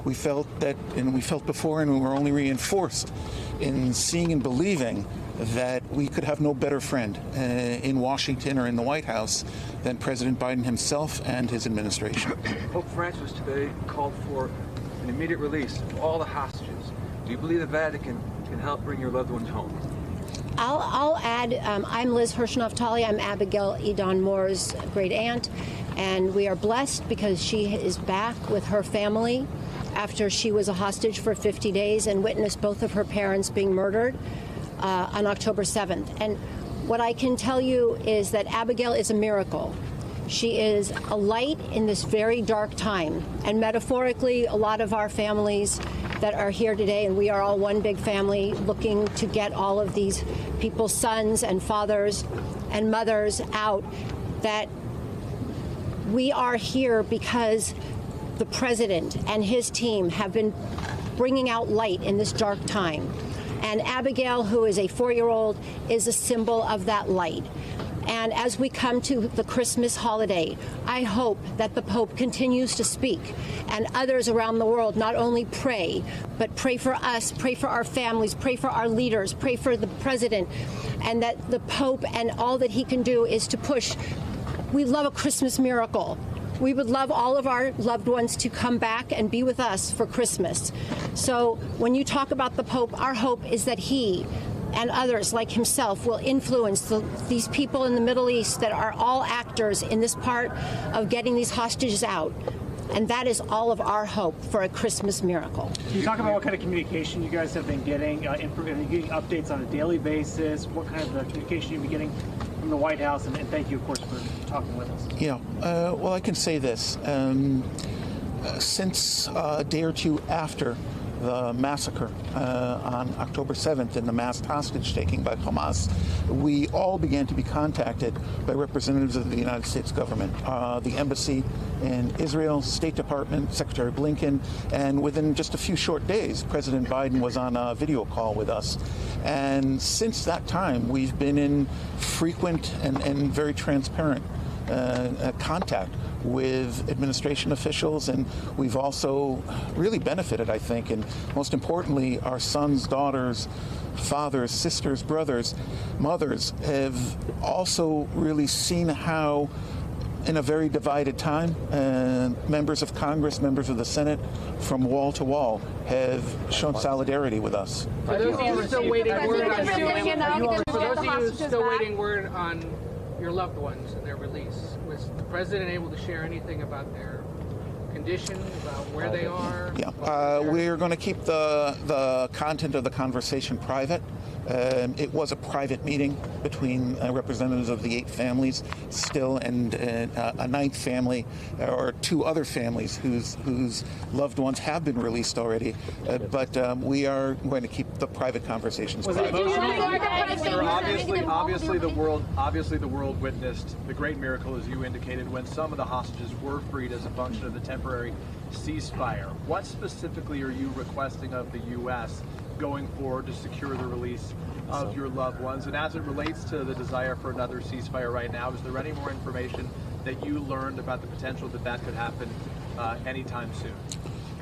we felt that, and we felt before, and we were only reinforced in seeing and believing that we could have no better friend in Washington or in the White House than President Biden himself and his administration. Pope Francis today called for an immediate release of all the hostages. Do you believe the Vatican can help bring your loved ones home? I'll add, I'm Liz Hirsch-Naftali. I'm Abigail Edan Moore's great aunt, and we are blessed because she is back with her family after she was a hostage for 50 days and witnessed both of her parents being murdered on October 7th. And what I can tell you is that Abigail is a miracle. She is a light in this very dark time. And metaphorically, a lot of our families that are here today, and we are all one big family looking to get all of these people's sons and fathers and mothers out, that we are here because the president and his team have been bringing out light in this dark time. And Abigail, who is a 4-year-old, is a symbol of that light. And as we come to the Christmas holiday, I hope that the Pope continues to speak and others around the world not only pray, but pray for us, pray for our families, pray for our leaders, pray for the president, and that the Pope and all that he can do is to push. We love a Christmas miracle. We would love all of our loved ones to come back and be with us for Christmas. So when you talk about the Pope, our hope is that he and others like himself will influence these people in the Middle East that are all actors in this part of getting these hostages out. And that is all of our hope for a Christmas miracle. Can you talk about what kind of communication you guys have been getting? Are you getting updates on a daily basis? What kind of communication you've been getting from the White House? And thank you, of course, for talking with us. Yeah, well, I can say this. Since a day or two after the massacre on October 7th and the mass hostage taking by Hamas, we all began to be contacted by representatives of the United States government, the embassy in Israel, State Department, Secretary Blinken, and within just a few short days, President Biden was on a video call with us. And since that time, we've been in frequent and very transparent contact with administration officials, and we've also really benefited, I think, and most importantly, our sons, daughters, fathers, sisters, brothers, mothers have also really seen how, in a very divided time, members of Congress, members of the Senate, from wall to wall, have shown solidarity with us. For those of you still waiting word on your loved ones and their release, was the president able to share anything about their condition, about where they are? Yeah, we're going to keep the content of the conversation private. It was a private meeting between representatives of the 8 families still, and a 9th family, or 2 other families whose loved ones have been released already. But we are going to keep the private conversations private. Obviously, the world witnessed the great miracle, as you indicated, when some of the hostages were freed as a function of the temporary ceasefire. What specifically are you requesting of the U.S. going forward to secure the release of your loved ones? And as it relates to the desire for another ceasefire right now, is there any more information that you learned about the potential that could happen anytime soon?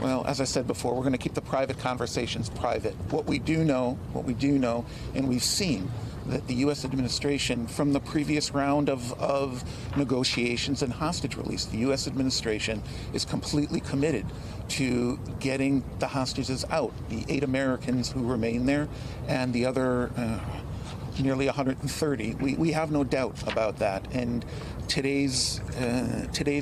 Well, as I said before, we're going to keep the private conversations private. What we do know, and we've seen that the U.S. administration, from the previous round of negotiations and hostage release, the U.S. administration is completely committed to getting the hostages out, the 8 Americans who remain there and the other nearly 130. We have no doubt about that. And today's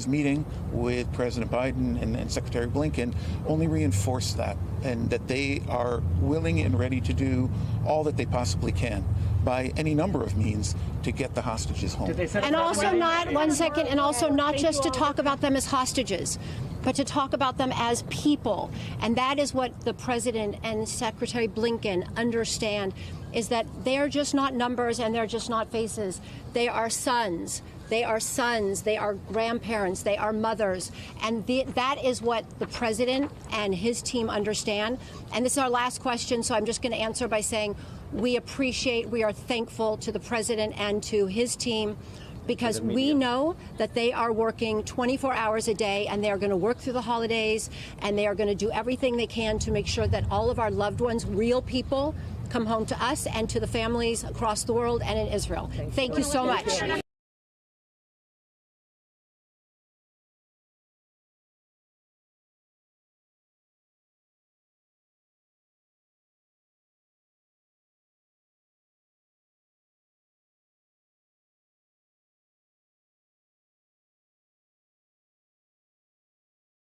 meeting with President Biden and Secretary Blinken only reinforced that, and that they are willing and ready to do all that they possibly can by any number of means to get the hostages home. And also not just to talk about them as hostages, but to talk about them as people. And that is what the President and Secretary Blinken understand, is that they're just not numbers and they're just not faces. They are sons. They are sons, they are grandparents, they are mothers. And that is what the president and his team understand. And this is our last question, so I'm just going to answer by saying we are thankful to the president and to his team because we know that they are working 24 hours a day, and they are going to work through the holidays, and they are going to do everything they can to make sure that all of our loved ones, real people, come home to us and to the families across the world and in Israel. Thank you so much.